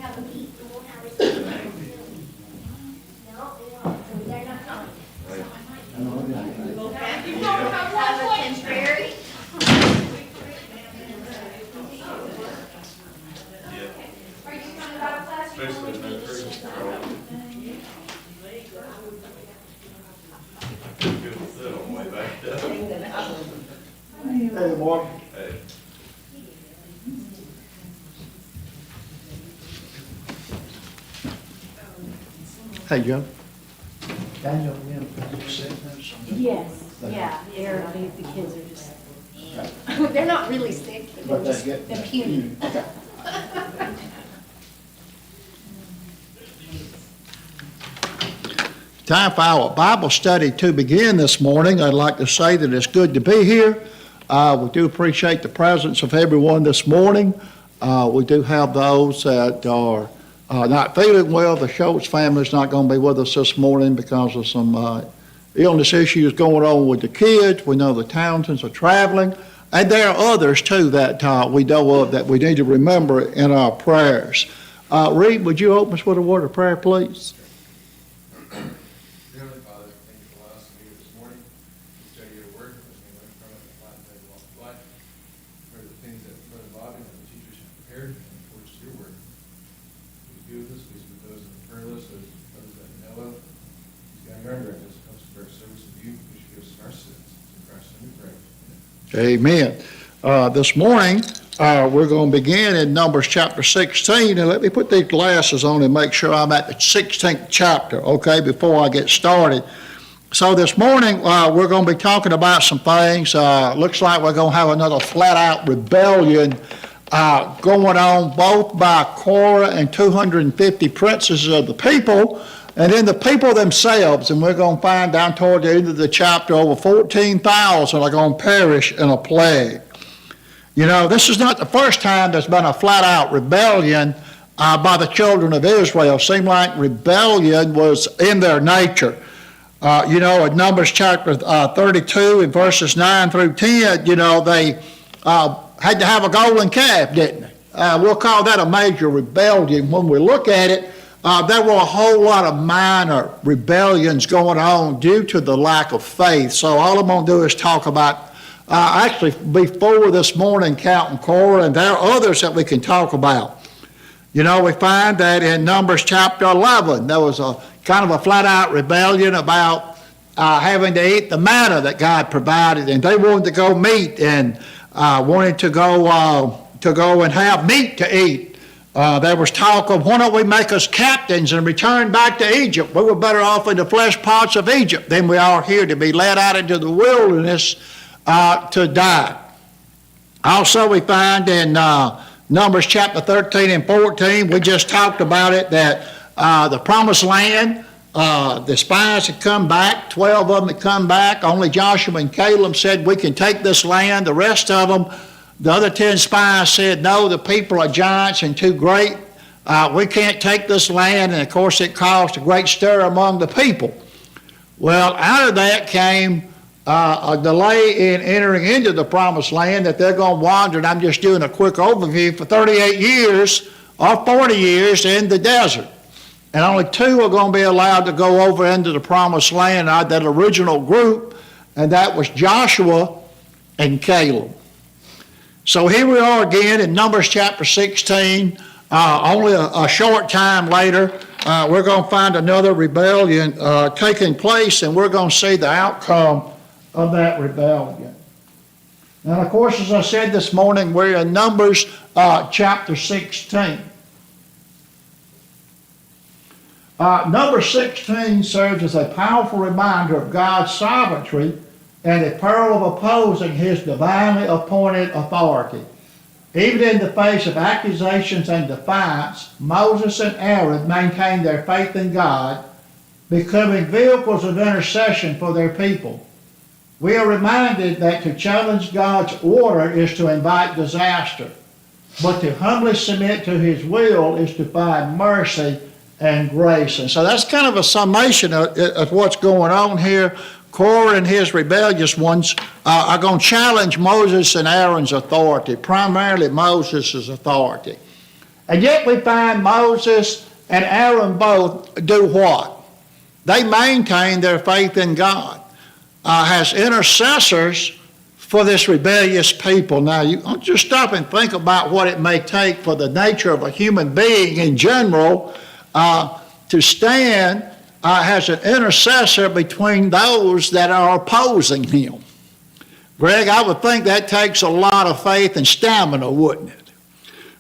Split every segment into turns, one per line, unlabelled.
have a meet, and we'll have a. No, they're not coming.
You don't have a temporary? Are you coming out of class?
Especially in that first Good sit on the way back down.
Hey, Mark.
Hey.
Hey, Joe.
Daniel, you know, sick now, something.
Yes, yeah, the kids are just, they're not really sick, but
But
they're
they get.
they're puny.
Okay. Time for our Bible study to begin this morning. I'd like to say that it's good to be here. We do appreciate the presence of everyone this morning. We do have those that are not feeling well. The Schultz family's not going to be with us this morning because of some illness issues going on with the kids. We know the Townsends are traveling. And there are others, too, that we know of that we need to remember in our prayers. Reed, would you open us with a word of prayer, please?
Heavenly Father, thank you for allowing us to be here this morning. We study your word, as we learn from it, apply it to the walk of life. For the things that Brother Bobby and the teachers have prepared, and of course your word. Please be with us, please be with those in the prayer list, those that you know of. Please guide our direct us, comes to our service of you, we should give us our sins. In Christ's name we pray. Amen.
Amen. This morning, we're going to begin in Numbers chapter 16, and let me put these glasses on and make sure I'm at the 16th chapter, okay, before I get started. So this morning, we're going to be talking about some things. Looks like we're going to have another flat-out rebellion going on both by Korah and 250 princes of the people, and then the people themselves. And we're going to find down toward the end of the chapter over 14,000 are going to perish in a plague. You know, this is not the first time there's been a flat-out rebellion by the children of Israel. It seemed like rebellion was in their nature. You know, in Numbers chapter 32 in verses 9 through 10, you know, they had to have a golden calf, didn't they? We'll call that a major rebellion. When we look at it, there were a whole lot of minor rebellions going on due to the lack of faith. So all I'm going to do is talk about actually before this morning counting Korah, and there are others that we can talk about. You know, we find that in Numbers chapter 11, there was a kind of a flat-out rebellion about having to eat the manna that God provided, and they wanted to go meet and wanted to go and have meat to eat. There was talk of, why don't we make us captains and return back to Egypt? We were better off in the flesh pots of Egypt than we are here to be led out into the wilderness to die. Also, we find in Numbers chapter 13 and 14, we just talked about it, that the promised land, the spies had come back, 12 of them had come back. Only Joshua and Caleb said, we can take this land. The rest of them, the other 10 spies said, no, the people are giants and too great. We can't take this land. And of course, it caused a great stir among the people. Well, out of that came a delay in entering into the promised land, that they're going to wander, and I'm just doing a quick overview, for 38 years or 40 years in the desert. And only 2 are going to be allowed to go over into the promised land out of that original group, and that was Joshua and Caleb. So here we are again in Numbers chapter 16. Only a short time later, we're going to find another rebellion taking place, and we're going to see the outcome of that rebellion. And of course, as I said this morning, we're in Numbers chapter 16. Number 16 serves as a powerful reminder of God's sovereignty and the peril of opposing His divinely appointed authority. Even in the face of accusations and defiance, Moses and Aaron maintained their faith in God, becoming vehicles of intercession for their people. We are reminded that to challenge God's order is to invite disaster, but to humbly submit to His will is to find mercy and grace. And so that's kind of a summation of what's going on here. Korah and his rebellious ones are going to challenge Moses and Aaron's authority, primarily Moses' authority. And yet we find Moses and Aaron both do what? They maintain their faith in God as intercessors for this rebellious people. Now, you just stop and think about what it may take for the nature of a human being in general to stand as an intercessor between those that are opposing him. Greg, I would think that takes a lot of faith and stamina, wouldn't it?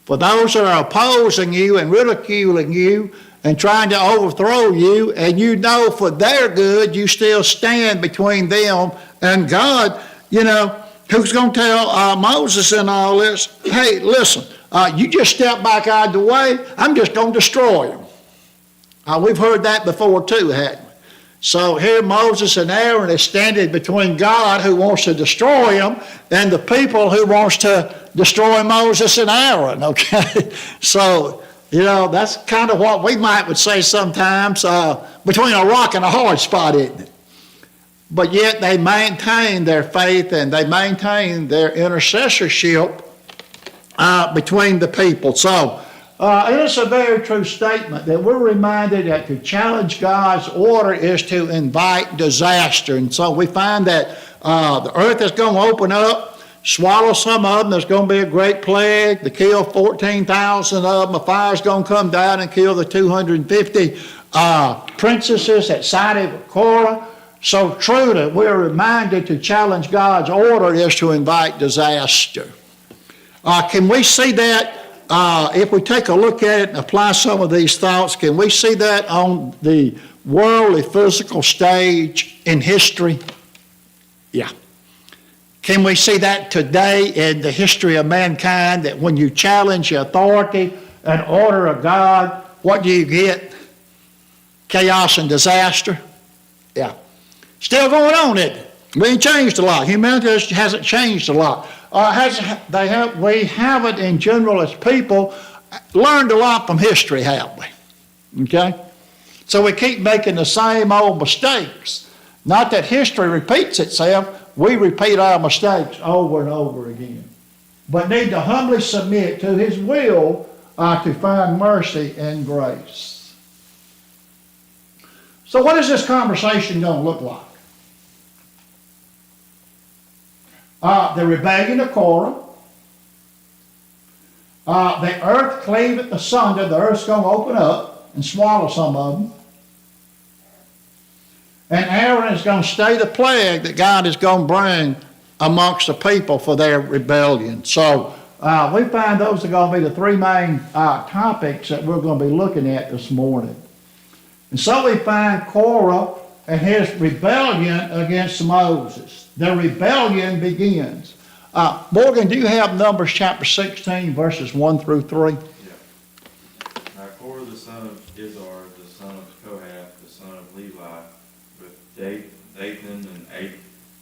For those that are opposing you and ridiculing you and trying to overthrow you, and you know for their good you still stand between them and God, you know, who's going to tell Moses and all this, hey, listen, you just step back out of the way, I'm just going to destroy them. We've heard that before too, hadn't we? So here Moses and Aaron is standing between God, who wants to destroy them, and the people who wants to destroy Moses and Aaron, okay? So, you know, that's kind of what we would say sometimes, between a rock and a hard spot, isn't it? But yet they maintain their faith and they maintain their intercessorship between the people. So, it's a very true statement that we're reminded that to challenge God's order is to invite disaster. And so we find that the earth is going to open up, swallow some of them. There's going to be a great plague to kill 14,000 of them. A fire's going to come down and kill the 250 princesses that sided with Korah. So true that we're reminded to challenge God's order is to invite disaster. Can we see that? If we take a look at it and apply some of these thoughts, can we see that on the worldly physical stage in history? Yeah. Can we see that today in the history of mankind, that when you challenge the authority and order of God, what do you get? Chaos and disaster? Yeah. Still going on, isn't it? We ain't changed a lot. Humanity hasn't changed a lot. We haven't, in general, as people, learned a lot from history, have we? Okay? So we keep making the same old mistakes. Not that history repeats itself, we repeat our mistakes over and over again. But need to humbly submit to His will to find mercy and grace. So what is this conversation going to look like? The rebellion of Korah, the earth cleaveth asunder, the earth's going to open up and swallow some of them. And Aaron is going to stay the plague that God is going to bring amongst the people for their rebellion. So we find those are going to be the three main topics that we're going to be looking at this morning. And so we find Korah and his rebellion against Moses. The rebellion begins. Morgan, do you have Numbers chapter 16, verses 1 through 3?
Yeah. Now Korah the son of Izhar, the son of Kohath, the son of Levi, with Dathan and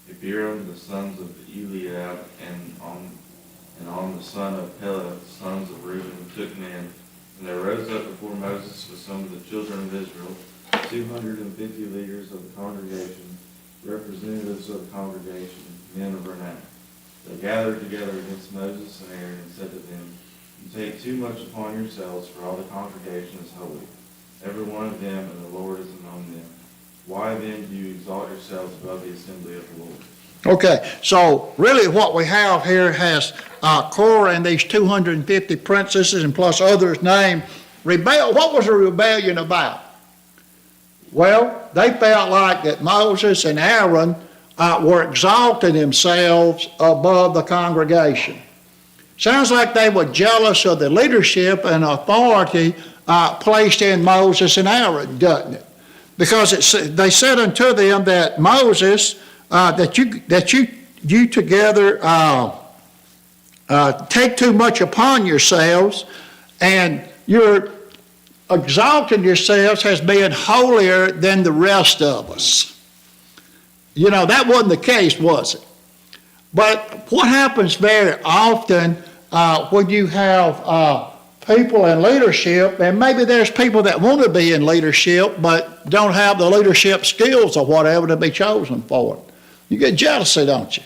Abiram, the sons of Eliab, and on the son of Peleth, the sons of Reuben, took men. And there rose up before Moses with some of the children of Israel, 250 leaders of the congregation, representatives of the congregation, men of renown. They gathered together against Moses and Aaron and said to them, You take too much upon yourselves, for all the congregation is holy, every one of them, and the Lord is among them. Why then do you exalt yourselves above the assembly of the Lord?
Okay, so really what we have here has Korah and these 250 princesses and plus others named rebel. What was the rebellion about? Well, they felt like that Moses and Aaron were exalting themselves above the congregation. Sounds like they were jealous of the leadership and authority placed in Moses and Aaron, doesn't it? Because they said unto them that Moses, that you together take too much upon yourselves, and you're exalting yourselves as being holier than the rest of us. You know, that wasn't the case, was it? But what happens very often when you have people in leadership, and maybe there's people that want to be in leadership but don't have the leadership skills or whatever to be chosen for it. You get jealousy, don't you?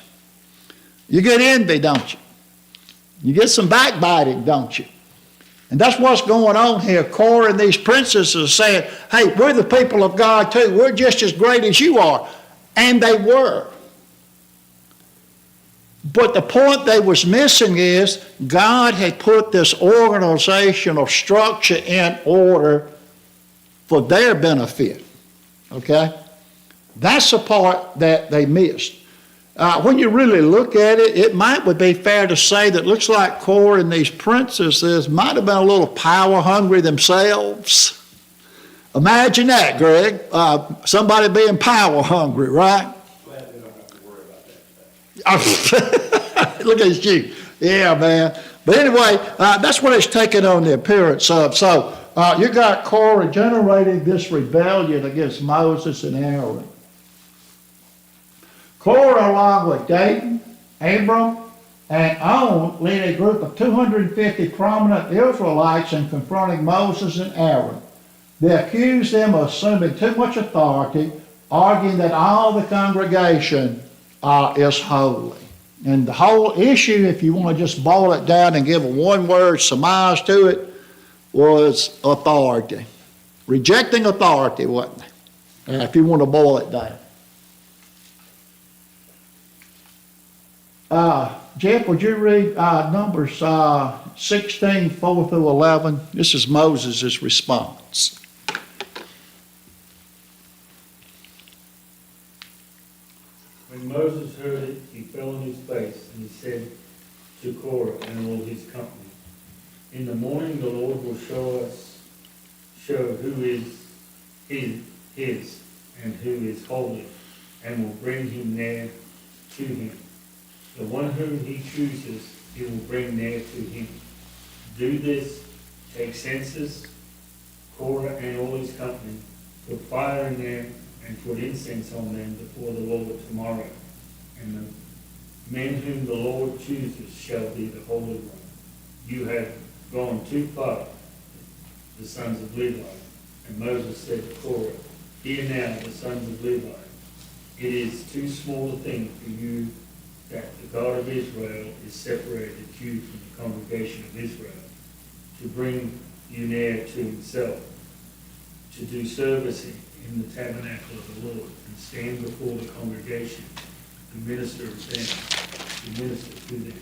You get envy, don't you? You get some backbiting, don't you? And that's what's going on here. Korah and these princes are saying, hey, we're the people of God too. We're just as great as you are. And they were. But the point they was missing is God had put this organizational structure in order for their benefit. Okay? That's the part that they missed. When you really look at it, it might would be fair to say that it looks like Korah and these princesses might have been a little power hungry themselves. Imagine that, Greg. Somebody being power hungry, right?
Glad we don't have to worry about that today.
Look at you. Yeah, man. But anyway, that's what it's taken on the appearance of. So you got Korah generating this rebellion against Moses and Aaron. Korah, along with Dathan, Abram, and On, lead a group of 250 prominent Israelites in confronting Moses and Aaron. They accuse them of assuming too much authority, arguing that all the congregation is holy. And the whole issue, if you want to just boil it down and give a one-word surmise to it, was authority. Rejecting authority, wasn't it? If you want to boil it down. Jeff, would you read Numbers 16, 4 through 11? This is Moses' response.
When Moses heard it, he fell on his face, and he said to Korah and all his company, in the morning the Lord will show who is his and who is holy, and will bring him near to him. The one whom he chooses, he will bring near to him. Do this, take census, Korah and all his company, put fire in them, and put incense on them before the Lord tomorrow. And the men whom the Lord chooses shall be the Holy One. You have gone too far, the sons of Levi. And Moses said to Korah, hear now, the sons of Levi, it is too small a thing for you that the God of Israel is separated you from the congregation of Israel, to bring you near to himself, to do service in the tabernacle of the Lord, and stand before the congregation, and minister of them, to minister to them,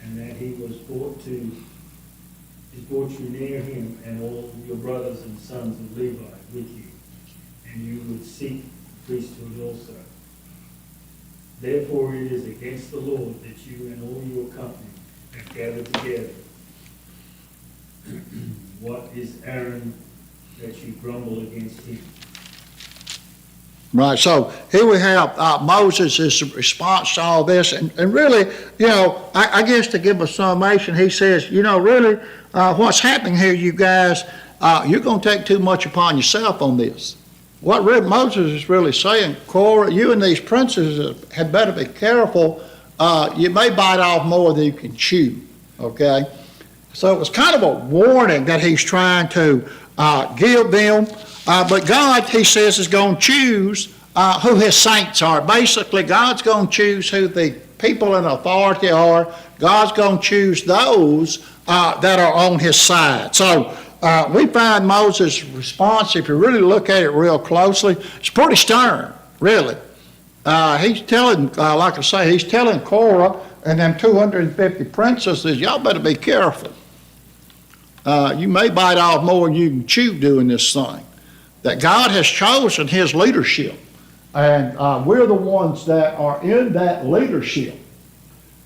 and that he brought you near him and all your brothers and sons of Levi with you, and you would seek priesthood also. Therefore it is against the Lord that you and all your company have gathered together. What is Aaron that you grumble against him?
Right, so here we have Moses' response to all this, and really, I guess to give a summation, he says, really, what's happening here, you guys, you're going to take too much upon yourself on this. What Moses is really saying, Korah, you and these princes had better be careful. You may bite off more than you can chew, okay? So it was kind of a warning that he's trying to give them. But God, he says, is going to choose who his saints are. Basically, God's going to choose who the people in authority are. God's going to choose those that are on his side. So we find Moses' response, if you really look at it real closely, it's pretty stern, really. He's telling, like I say, he's telling Korah and them 250 princesses, y'all better be careful. You may bite off more than you can chew doing this thing. That God has chosen his leadership, and we're the ones that are in that leadership.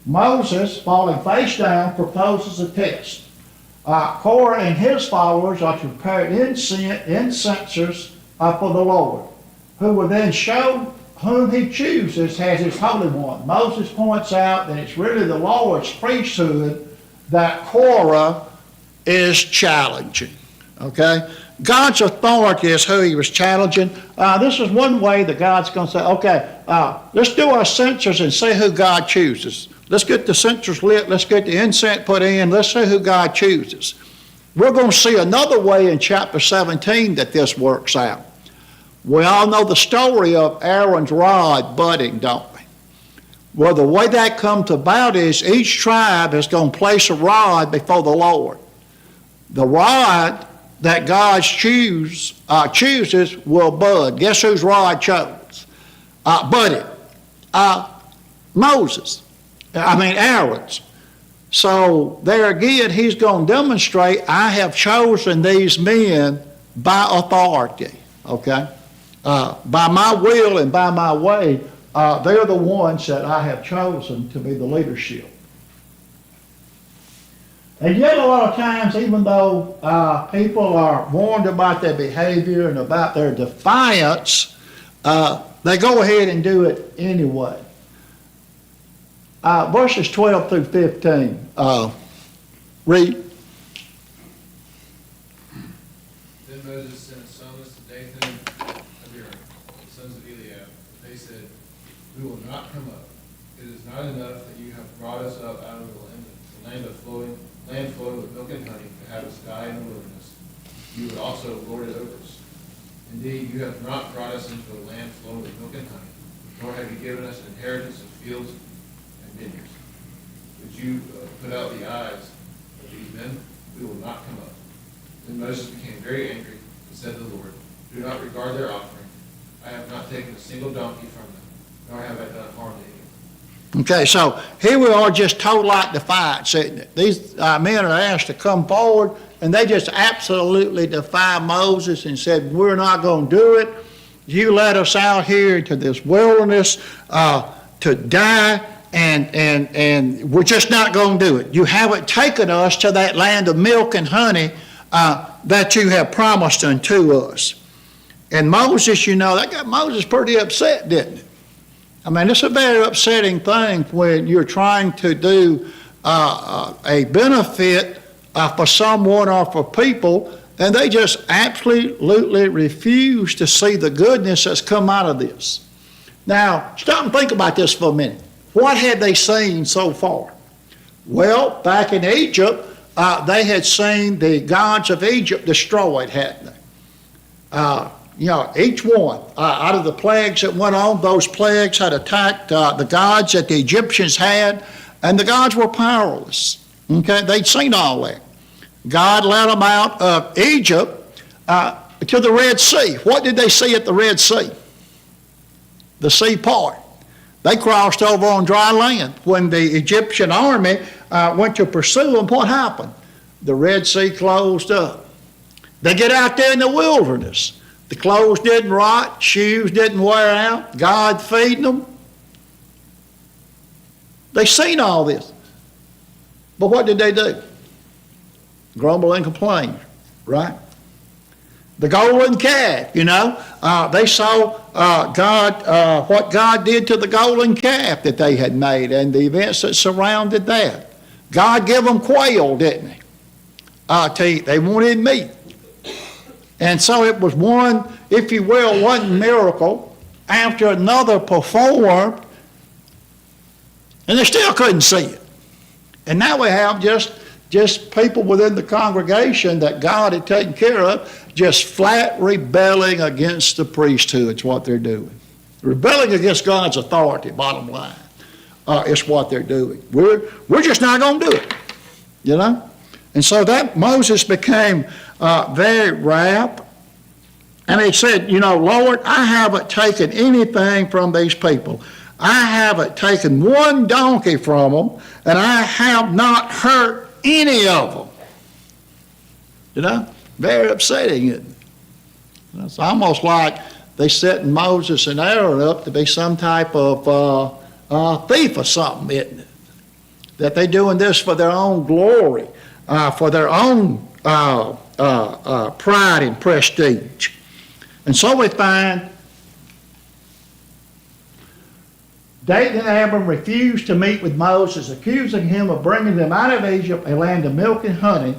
Moses, falling face down, proposes a test. Korah and his followers are to prepare incensers for the Lord, who will then show whom he chooses as his Holy One. Moses points out that it's really the Lord's priesthood that Korah is challenging, okay? God's authority is who he was challenging. This is one way that God's going to say, okay, let's do our censers and see who God chooses. Let's get the censers lit. Let's get the incense put in. Let's see who God chooses. We're going to see another way in chapter 17 that this works out. We all know the story of Aaron's rod budding, don't we? Well, the way that comes about is each tribe is going to place a rod before the Lord. The rod that God chooses will bud. Guess whose rod chose? Budded. Moses. Aaron's. So there again, he's going to demonstrate, I have chosen these men by authority, okay? By my will and by my way, they're the ones that I have chosen to be the leadership. And yet a lot of times, even though people are warned about their behavior and about their defiance, they go ahead and do it anyway. Verses 12 through 15. Read.
Then Moses sent his sons to Dathan and Abiram, the sons of Eliab. They said, "We will not come up. It is not enough that you have brought us up out of the land flowing with milk and honey, to have us die in the wilderness. You would also lord it over us. Indeed, you have not brought us into a land flowing with milk and honey, nor have you given us an inheritance of fields and vineyards. Would you put out the eyes of these men? We will not come up." Then Moses became very angry and said to the Lord, "Do not regard their offering. I have not taken a single donkey from them, nor have I done harm to any."
Okay, so here we are, just total like defiance, isn't it? These men are asked to come forward, and they just absolutely defy Moses and said, "We're not going to do it. You let us out here into this wilderness to die, and we're just not going to do it. You haven't taken us to that land of milk and honey that you have promised unto us." And Moses, that got Moses pretty upset, didn't it? It's a very upsetting thing when you're trying to do a benefit for someone or for people, and they just absolutely refuse to see the goodness that's come out of this. Now, stop and think about this for a minute. What had they seen so far? Well, back in Egypt, they had seen the gods of Egypt destroyed, hadn't they? Each one, out of the plagues that went on, those plagues had attacked the gods that the Egyptians had, and the gods were powerless. Okay, they'd seen all that. God led them out of Egypt to the Red Sea. What did they see at the Red Sea? The sea part. They crossed over on dry land. When the Egyptian army went to pursue them, what happened? The Red Sea closed up. They get out there in the wilderness. The clothes didn't rot, shoes didn't wear out, God feeding them. They seen all this. But what did they do? Grumble and complain, right? The golden calf, they saw what God did to the golden calf that they had made and the events that surrounded that. God gave them quail, didn't he? To eat. They wanted meat. And so it was one miracle after another performed, and they still couldn't see it. And now we have just people within the congregation that God had taken care of, just flat rebelling against the priesthood is what they're doing. Rebelling against God's authority, bottom line, is what they're doing. We're just not going to do it, And so that Moses became very wrath. And he said, "Lord, I haven't taken anything from these people. I haven't taken one donkey from them, and I have not hurt any of them." Very upsetting, isn't it? It's almost like they setting Moses and Aaron up to be some type of thief or something, isn't it? That they're doing this for their own glory, for their own pride and prestige. And so we find Dathan and Abiram refused to meet with Moses, accusing him of bringing them out of Egypt, a land of milk and honey,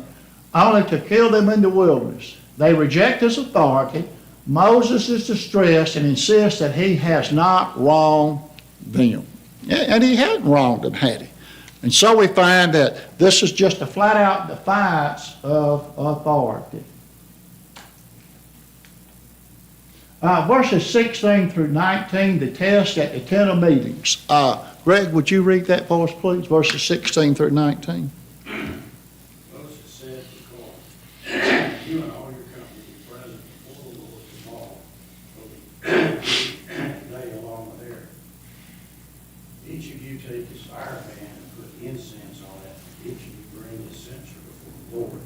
only to kill them in the wilderness. They reject his authority. Moses is distressed and insists that he has not wronged them. And he hadn't wronged them, had he? And so we find that this is just a flat-out defiance of authority. Verses 16 through 19, the test at the tent of meetings. Greg, would you read that for us, please? Verses 16 through 19.
Moses said to Korah, you and all your company be present before the Lord tomorrow, day along with Aaron. Each of you take his fire pan and put incense on it. Each of you bring his censer before the Lord,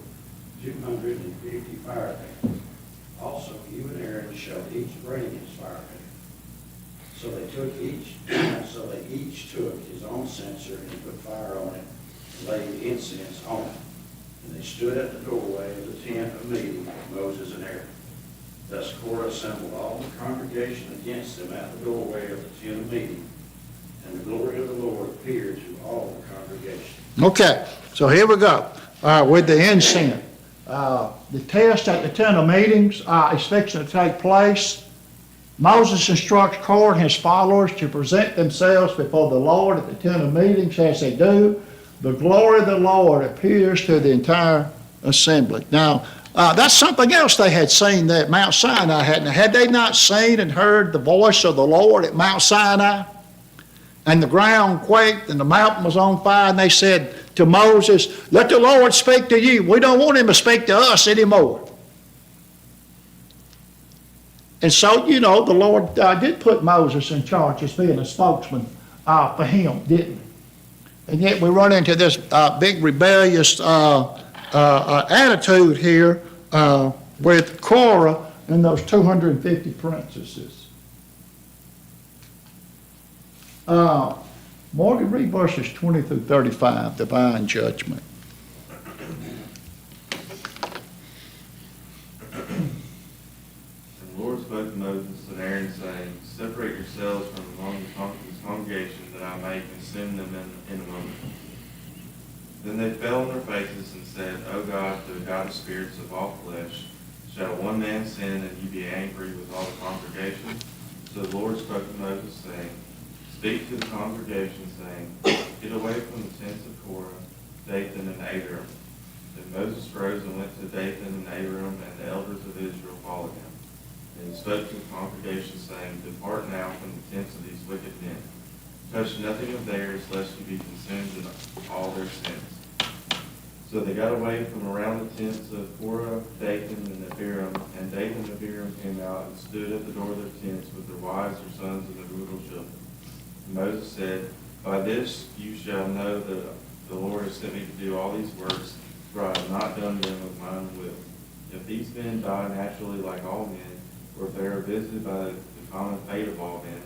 250 fire pans. Also, you and Aaron shall each bring his fire pan. So they each took his own censer and put fire on it and laid incense on it. And they stood at the doorway of the tent of meeting with Moses and Aaron. Thus Korah assembled all the congregation against them at the doorway of the tent of meeting, and the glory of the Lord appeared to all the congregation.
Okay, so here we go, with the incense. The test at the tent of meetings is fixing to take place. Moses instructs Korah and his followers to present themselves before the Lord at the tent of meetings. As they do, the glory of the Lord appears to the entire assembly. Now, that's something else they had seen there at Mount Sinai, hadn't they? Had they not seen and heard the voice of the Lord at Mount Sinai? And the ground quaked and the mountain was on fire, and they said to Moses, "Let the Lord speak to you. We don't want him to speak to us anymore." And so, the Lord did put Moses in charge as being a spokesman for him, didn't he? And yet we run into this big rebellious attitude here with Korah and those 250 princesses. Morgan, read verses 20 through 35, divine judgment.
And the Lord spoke to Moses and Aaron, saying, Separate yourselves from among this congregation, that I may consume them in a moment. Then they fell on their faces and said, O God, the God of spirits of all flesh, shall one man sin and you be angry with all the congregation? So the Lord spoke to Moses, saying, Speak to the congregation, saying, Get away from the tents of Korah, Dathan, and Abiram. Then Moses rose and went to Dathan and Abiram, and the elders of Israel followed him. And he spoke to the congregation, saying, Depart now from the tents of these wicked men. Touch nothing of theirs, lest you be consumed in all their sins. So they got away from around the tents of Korah, Dathan, and Abiram, and Dathan and Abiram came out and stood at the door of their tents with their wives, their sons, and their little children. And Moses said, By this you shall know that the Lord has sent me to do all these works, for I have not done them of my own will. If these men die naturally like all men, or if they are visited by the common fate of all men,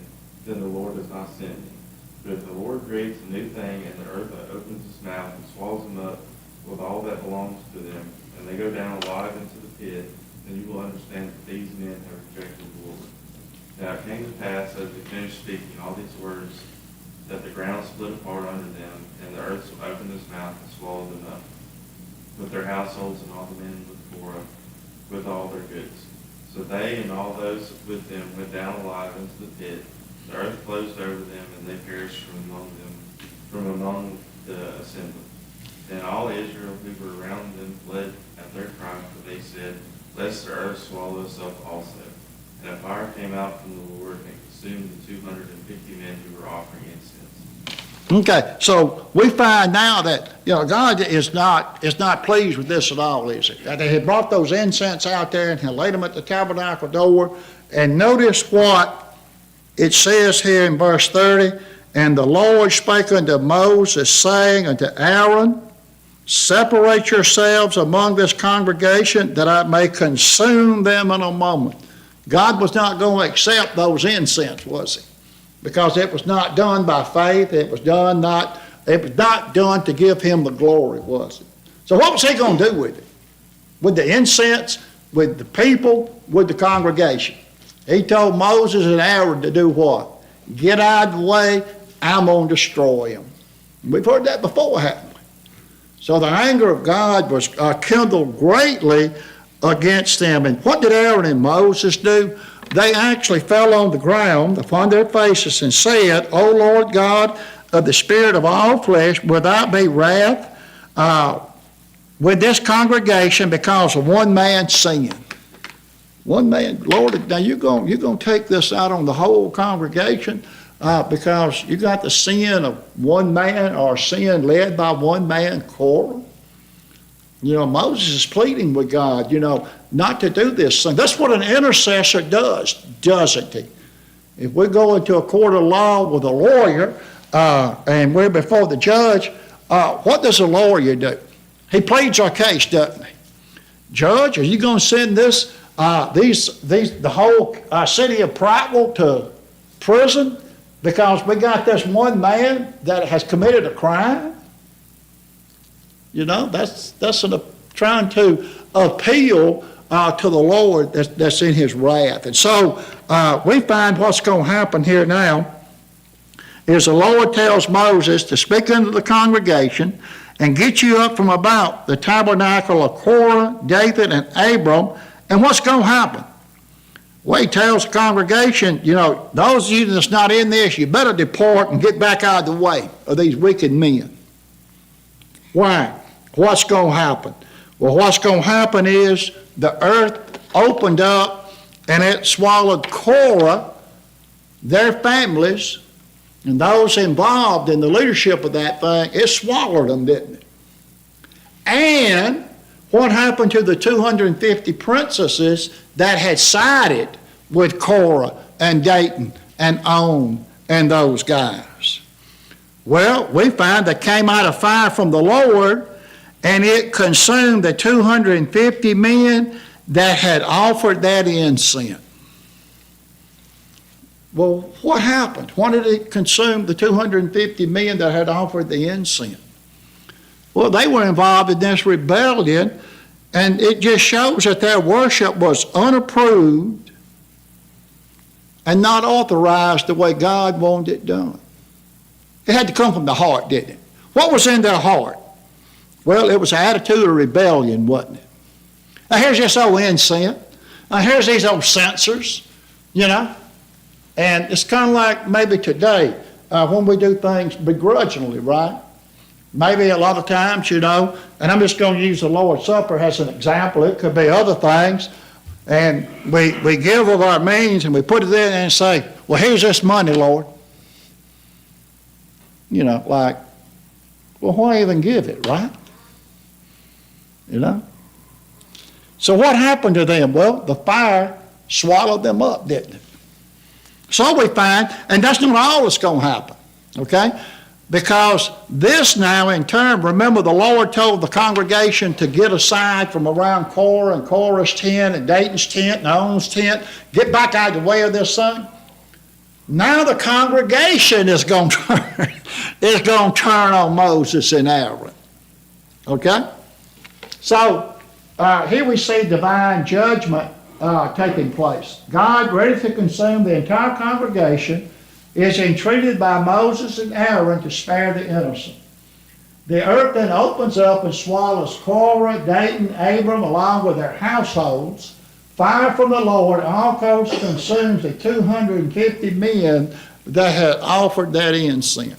then the Lord does not send me. But if the Lord creates a new thing, and the earth opens its mouth and swallows them up with all that belongs to them, and they go down alive into the pit, then you will understand that these men have rejected the Lord. Now it came to pass, as they finished speaking all these words, that the ground split apart under them, and the earth opened its mouth and swallowed them up, with their households and all the men with Korah, with all their goods. So they and all those with them went down alive into the pit. The earth closed over them, and they perished from among the assembly. Then all Israel who were around them fled at their cry, for they said, Lest the earth swallow us up also. And a fire came out from the Lord and consumed the 250 men who were offering incense.
Okay, so we find now that, God is not pleased with this at all, is he? That they had brought those incense out there and had laid them at the tabernacle door. And notice what it says here in verse 30, And the Lord spake unto Moses, saying unto Aaron, Separate yourselves among this congregation, that I may consume them in a moment. God was not going to accept those incense, was he? Because it was not done by faith. It was not done to give him the glory, was it? So what was he going to do with it? With the incense, with the people, with the congregation? He told Moses and Aaron to do what? Get out of the way, I'm going to destroy them. We've heard that before, haven't we? So the anger of God was kindled greatly against them. And what did Aaron and Moses do? They actually fell on the ground upon their faces and said, O Lord God of the spirit of all flesh, will thou be wrath with this congregation because of one man's sin? One man, Lord, now you're going to take this out on the whole congregation because you got the sin of one man, or sin led by one man, Korah? You know, Moses is pleading with God, you know, not to do this thing. That's what an intercessor does, doesn't he? If we go into a court of law with a lawyer and we're before the judge, what does a lawyer do? He pleads our case, doesn't he? Judge, are you going to send the whole city of Prattville to prison because we got this one man that has committed a crime? You know, that's trying to appeal to the Lord that's in his wrath. And so we find what's going to happen here now is the Lord tells Moses to speak unto the congregation and get you up from about the tabernacle of Korah, Dathan, and Abram. And what's going to happen? Well, he tells the congregation, you know, those of you that's not in this, you better depart and get back out of the way of these wicked men. Why? What's going to happen? Well, what's going to happen is the earth opened up and it swallowed Korah, their families, and those involved in the leadership of that thing. It swallowed them, didn't it? And what happened to the 250 princesses that had sided with Korah and Dathan and On and those guys? Well, we find that came out of fire from the Lord, and it consumed the 250 men that had offered that incense. Well, what happened? Why did it consume the 250 men that had offered the incense? Well, they were involved in this rebellion, and it just shows that their worship was unapproved and not authorized the way God wanted it done. It had to come from the heart, didn't it? What was in their heart? Well, it was an attitude of rebellion, wasn't it? Now, here's this old incense. Now, here's these old censers, you know. And it's kind of like maybe today when we do things begrudgingly, right? Maybe a lot of times, you know, and I'm just going to use the Lord's Supper as an example. It could be other things. And we give of our means and we put it in and say, well, here's this money, Lord. You know, like, well, why even give it, right? You know? So what happened to them? Well, the fire swallowed them up, didn't it? So we find, and that's not all that's going to happen, okay? Because this now in turn, remember the Lord told the congregation to get aside from around Korah and Korah's tent and Dathan's tent and On's tent, get back out of the way of this thing. Now the congregation is going to turn on Moses and Aaron, okay? So here we see divine judgment taking place. God, ready to consume the entire congregation, is entreated by Moses and Aaron to spare the innocent. The earth then opens up and swallows Korah, Dathan, Abram, along with their households. Fire from the Lord also consumes the 250 men that had offered that incense.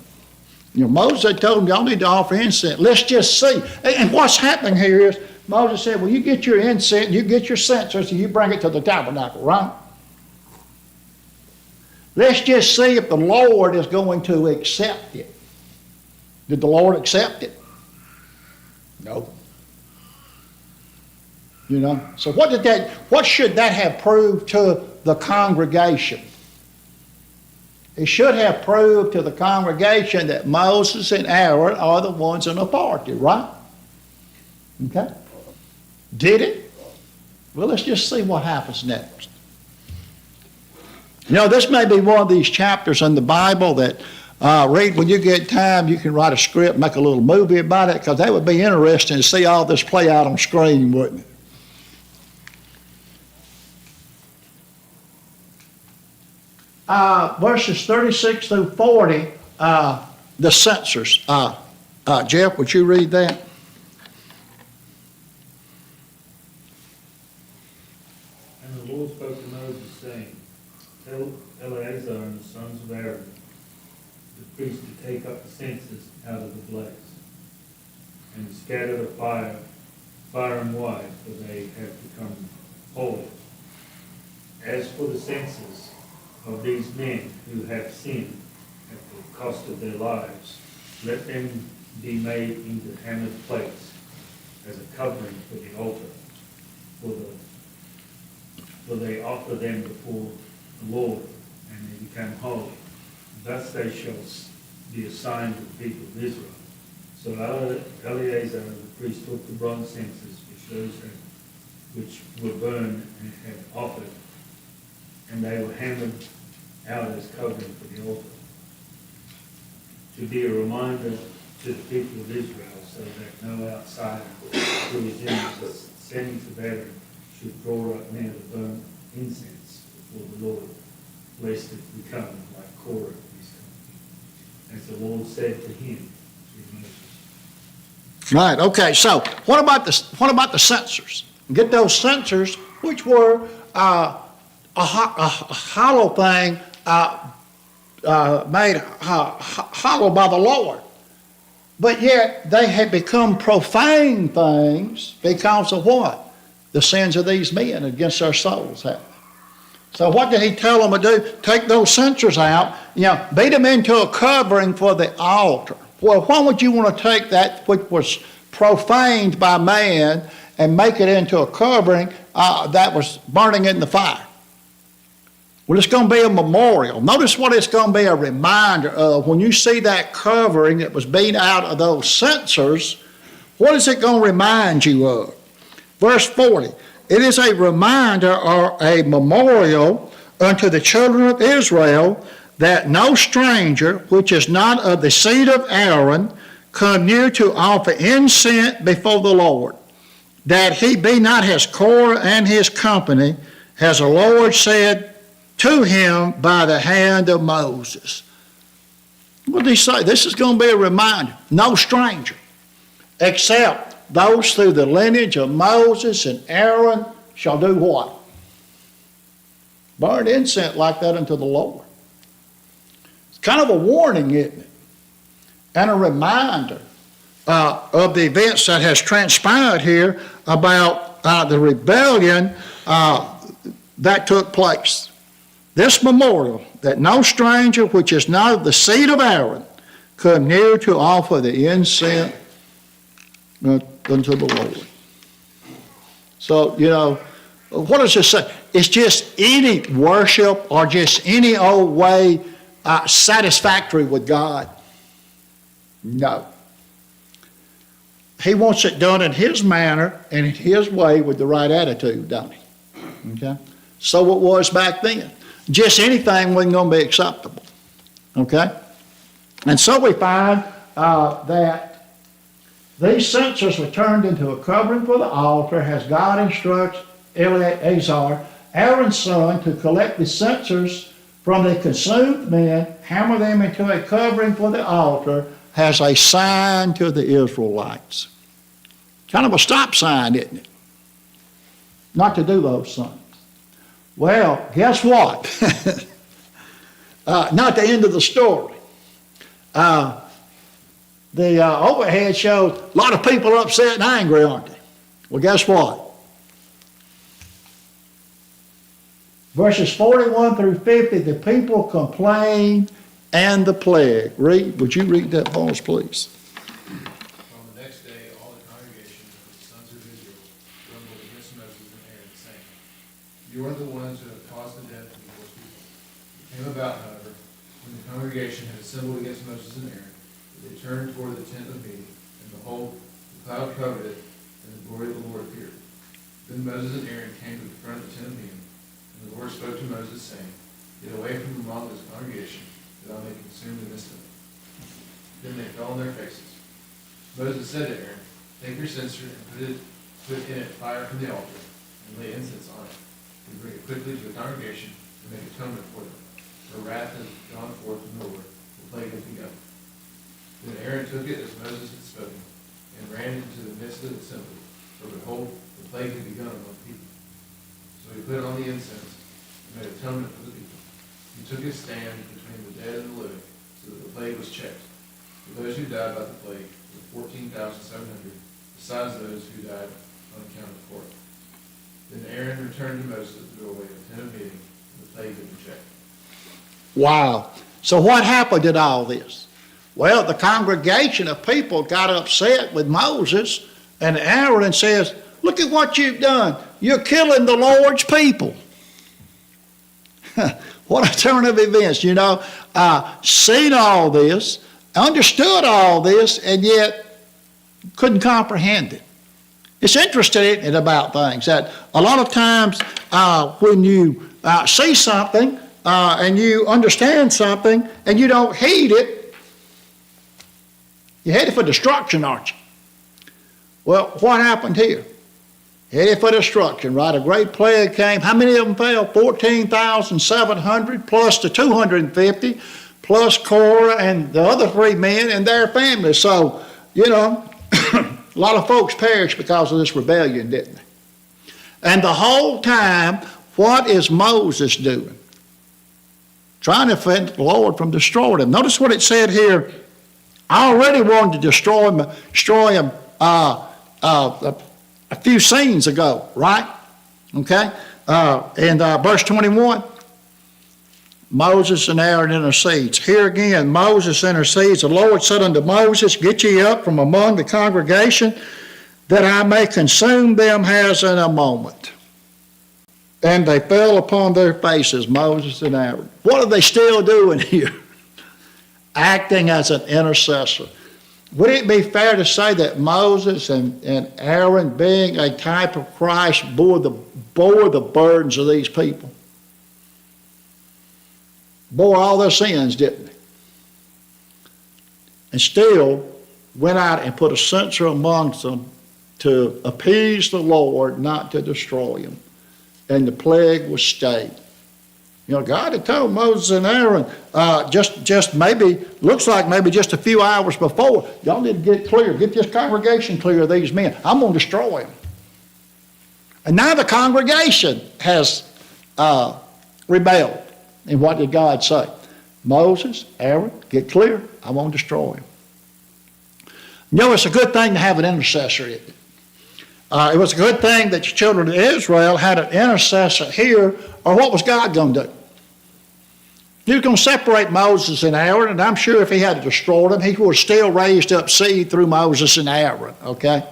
You know, Moses had told them, y'all need to offer incense. Let's just see. And what's happening here is, Moses said, well, you get your incense, you get your censers, and you bring it to the tabernacle, right? Let's just see if the Lord is going to accept it. Did the Lord accept it? No. You know, so what should that have proved to the congregation? It should have proved to the congregation that Moses and Aaron are the ones in authority, right? Okay? Did it? Well, let's just see what happens next. You know, this may be one of these chapters in the Bible that read when you get time. You can write a script, make a little movie about it, because that would be interesting to see all this play out on screen, wouldn't it? Verses 36 through 40, the censers. Jeff, would you read that?
And the Lord spoke to Moses, saying, Tell Eleazar and the sons of Aaron, the priest, to take up the censers out of the blaze, and to scatter the fire far and wide, for they have become holy. As for the censers of these men who have sinned at the cost of their lives, let them be made into hammered plates, as a covering for the altar, for they offer them before the Lord, and they become holy. Thus they shall be assigned to the people of Israel. So Eleazar the priest took the bronze censers, which were burned and had offered, and they were hammered out as covering for the altar, to be a reminder to the people of Israel, so that no outsider who is in the ascending to battle should draw up near the burnt incense before the Lord, lest it become like Korah and his company. As the Lord said to him through Moses.
Right, okay, so what about the censers? Get those censers, which were a hollow thing made hollow by the Lord. But yet they had become profane things because of what? The sins of these men against their souls have. So what did he tell them to do? Take those censers out, beat them into a covering for the altar. Well, why would you want to take that which was profaned by man and make it into a covering that was burning in the fire? Well, it's going to be a memorial. Notice what it's going to be a reminder of. When you see that covering that was beat out of those censers, what is it going to remind you of? Verse 40, it is a reminder or a memorial unto the children of Israel that no stranger, which is not of the seed of Aaron, come near to offer incense before the Lord, that he be not as Korah and his company, as the Lord said to him by the hand of Moses. What did he say? This is going to be a reminder. No stranger, except those through the lineage of Moses and Aaron shall do what? Burn incense like that unto the Lord. It's kind of a warning, isn't it? And a reminder of the events that has transpired here about the rebellion that took place. This memorial, that no stranger which is not of the seed of Aaron come near to offer the incense unto the Lord. So, what does it say? It's just any worship or just any old way satisfactory with God? No. He wants it done in his manner and in his way with the right attitude, don't he? Okay? So it was back then. Just anything wasn't going to be acceptable. Okay? And so we find that these censers were turned into a covering for the altar, as God instructs Eleazar, Aaron's son, to collect the censers from the consumed men, hammer them into a covering for the altar, as a sign to the Israelites. Kind of a stop sign, isn't it? Not to do those things. Well, guess what? Not the end of the story. The overhead shows a lot of people upset and angry, aren't they? Well, guess what? Verses 41 through 50, the people complained and the plague. Would you read that for us, please?
On the next day, all the congregation of the sons of Israel grumbled against Moses and Aaron, saying, "You are the ones who have caused the death of the Lord's people." It came about, however, when the congregation had assembled against Moses and Aaron, that they turned toward the tent of meeting, and behold, the cloud covered it, and the glory of the Lord appeared. Then Moses and Aaron came to the front of the tent of meeting, and the Lord spoke to Moses, saying, "Get away from among this congregation, that I may consume the midst of them." Then they fell on their faces. Moses said to Aaron, "Take your censer and put in it fire from the altar, and lay incense on it, and bring it quickly to the congregation and make atonement for them. For wrath has gone forth from the Lord, the plague has begun." Then Aaron took it as Moses had spoken, and ran into the midst of the assembly, for behold, the plague had begun among the people. So he put on the incense and made atonement for the people. He took his stand between the dead and the living, so that the plague was checked. For those who died by the plague were 14,700, besides those who died on account of Korah. Then Aaron returned to Moses at the doorway of the tent of meeting, and the plague had been checked.
Wow. So what happened in all this? Well, the congregation of people got upset with Moses And Aaron says, look at what you've done. You're killing the Lord's people. What a turn of events, you know. Seen all this, understood all this, and yet couldn't comprehend it. It's interesting about things that a lot of times when you see something and you understand something and you don't heed it, you're headed for destruction, aren't you? Well, what happened here? Headed for destruction, right? A great plague came. How many of them fell? 14,700 plus the 250 plus Korah and the other 3 men and their families. So, you know, a lot of folks perished because of this rebellion, didn't they? And the whole time, what is Moses doing? Trying to prevent the Lord from destroying them. Notice what it said here. I already wanted to destroy him a few scenes ago, right? Okay? In verse 21, Moses and Aaron intercedes. Here again, Moses intercedes. The Lord said unto Moses, get ye up from among the congregation, that I may consume them as in a moment. And they fell upon their faces, Moses and Aaron. What are they still doing here? Acting as an intercessor. Would it be fair to say that Moses and Aaron, being a type of Christ, bore the burdens of these people? Bore all their sins, didn't they? And still went out and put a censer amongst them to appease the Lord, not to destroy him. And the plague was stayed. You know, God had told Moses and Aaron just maybe, looks like maybe just a few hours before, y'all need to get clear, get this congregation clear of these men. I'm going to destroy them. And now the congregation has rebelled. And what did God say? Moses, Aaron, get clear. I won't destroy him. You know, it's a good thing to have an intercessor, isn't it? It was a good thing that the children of Israel had an intercessor here, or what was God going to do? He was going to separate Moses and Aaron, and I'm sure if he had to destroy them, he would have still raised up seed through Moses and Aaron, okay?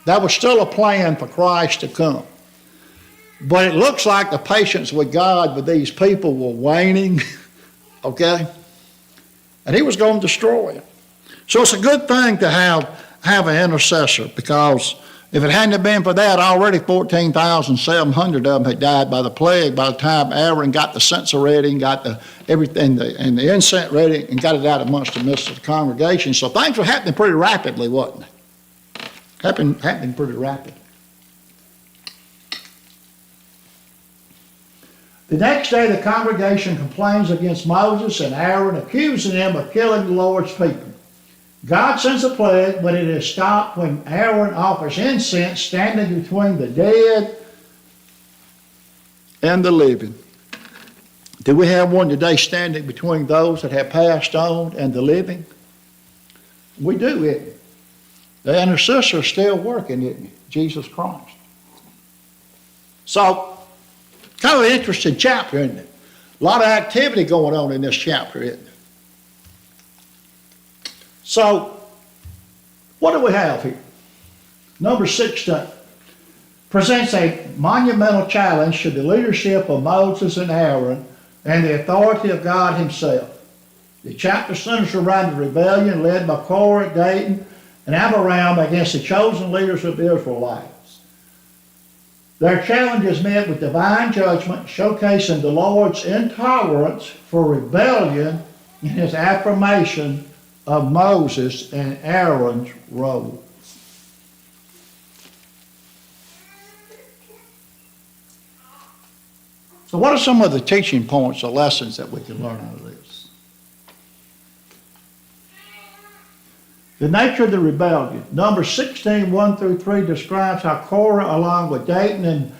That was still a plan for Christ to come. But it looks like the patience with God with these people were waning, okay? And he was going to destroy them. So it's a good thing to have an intercessor, because if it hadn't been for that, already 14,700 of them had died by the plague by the time Aaron got the censer ready and got everything and the incense ready and got it out amongst the midst of the congregation. So things were happening pretty rapidly, wasn't they? Happening pretty rapidly. The next day the congregation complains against Moses and Aaron, accusing them of killing the Lord's people. God sends a plague, but it is stopped when Aaron offers incense standing between the dead and the living. Do we have one today standing between those that have passed on and the living? We do, isn't it? The intercessor is still working, isn't it? Jesus Christ. So, kind of an interesting chapter, isn't it? A lot of activity going on in this chapter, isn't it? So, what do we have here? Number 16 presents a monumental challenge to the leadership of Moses and Aaron and the authority of God himself. The chapter centers around the rebellion led by Korah, Dathan, and Abiram against the chosen leaders of the Israelites. Their challenge is met with divine judgment, showcasing the Lord's intolerance for rebellion and his affirmation of Moses and Aaron's role. So what are some of the teaching points or lessons that we can learn out of this? The nature of the rebellion. Numbers 16, 1 through 3 describes how Korah, along with Dathan and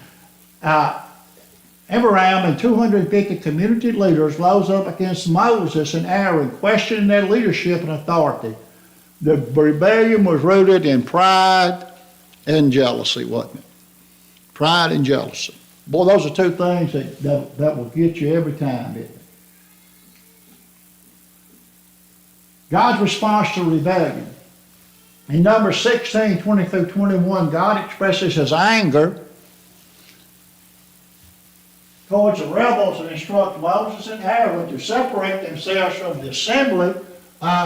Abiram and 250 community leaders, rose up against Moses and Aaron, questioning their leadership and authority. The rebellion was rooted in pride and jealousy, wasn't it? Pride and jealousy. Boy, those are two things that will get you every time, isn't it? God's response to rebellion. In Numbers 16, 20 through 21, God expresses his anger towards the rebels and instructs Moses and Aaron to separate themselves from the assembly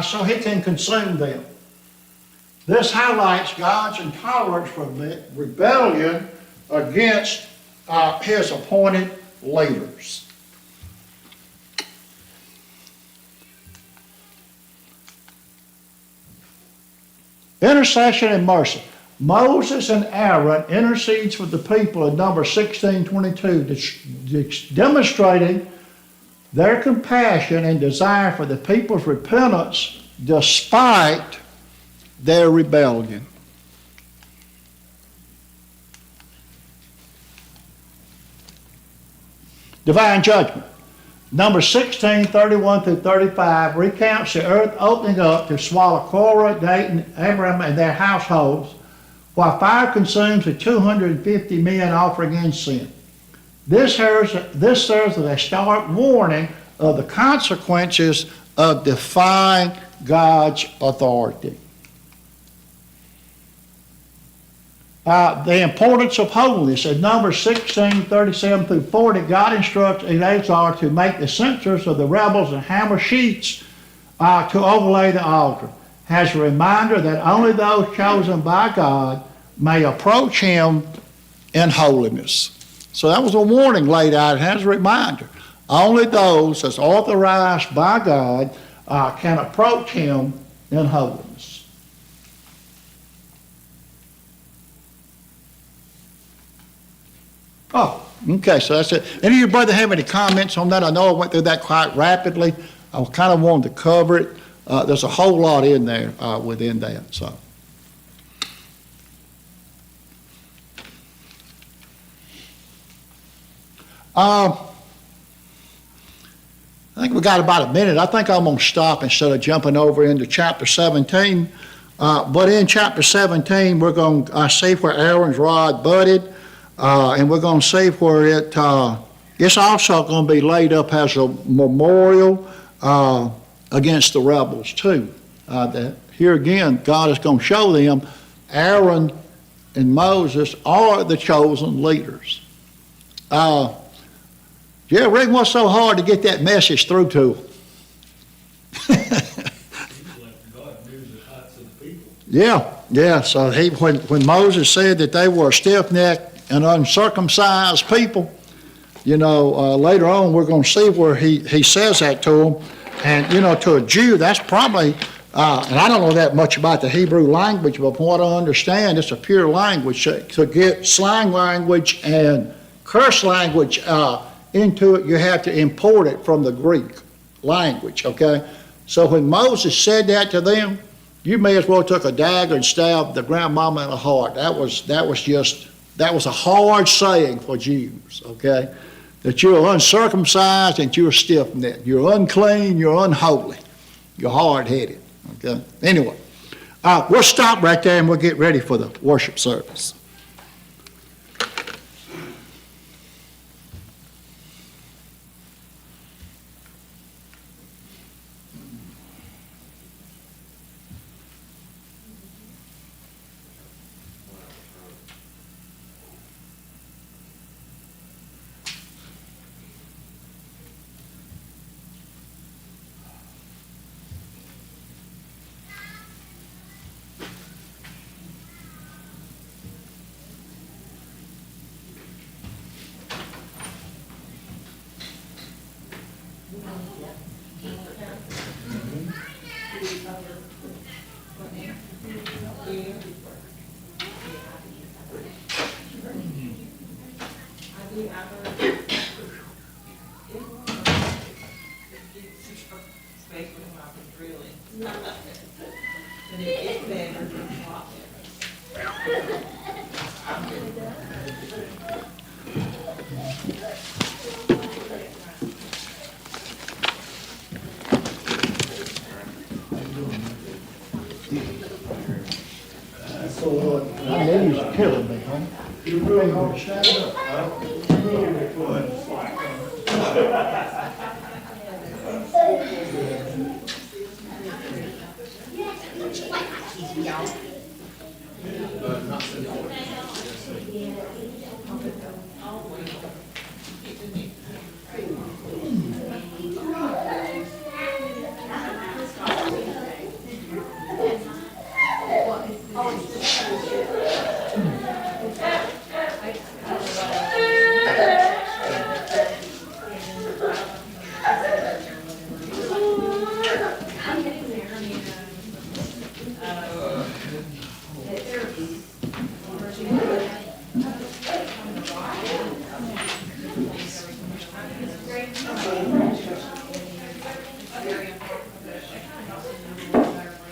so he can consume them. This highlights God's intolerance for rebellion against his appointed leaders. Intercession and mercy. Moses and Aaron intercedes for the people in Numbers 16:22, demonstrating their compassion and desire for the people's repentance despite their rebellion. Divine judgment. Numbers 16:31 through 35 recounts the earth opening up to swallow Korah, Dathan, Abiram, and their households, while fire consumes the 250 men offering incense. This serves as a stark warning of the consequences of defying God's authority. The importance of holiness. In Numbers 16:37 through 40, God instructs Eleazar to make the censers of the rebels and hammer sheets to overlay the altar, as a reminder that only those chosen by God may approach him in holiness. So that was a warning laid out as a reminder. Only those that's authorized by God can approach him in holiness. Oh, okay, so that's it. Any of you brother have any comments on that? I know I went through that quite rapidly. I kind of wanted to cover it. There's a whole lot in there within that. So, I think we got about a minute. I think I'm going to stop instead of jumping over into chapter 17. But in chapter 17, we're going to see where Aaron's rod budded. And we're going to see where it's also going to be laid up as a memorial against the rebels too. Here again, God is going to show them Aaron and Moses are the chosen leaders. Yeah, Rick, what's so hard to get that message through to them? Yeah. So when Moses said that they were stiff-necked and uncircumcised people, later on we're going to see where he says that to them. And, to a Jew, that's probably, and I don't know that much about the Hebrew language, but from what I understand, it's a pure language. To get slang language and curse language into it, you have to import it from the Greek language, okay? So when Moses said that to them, you may as well took a dagger and stabbed the grandmama in the heart. That was a hard saying for Jews, okay? That you're uncircumcised and you're stiff-necked. You're unclean, you're unholy, you're hard-headed, okay? Anyway, we'll stop right there and we'll get ready for the worship service. I knew he was killing me, huh? You really want to stand up, huh?
Yeah.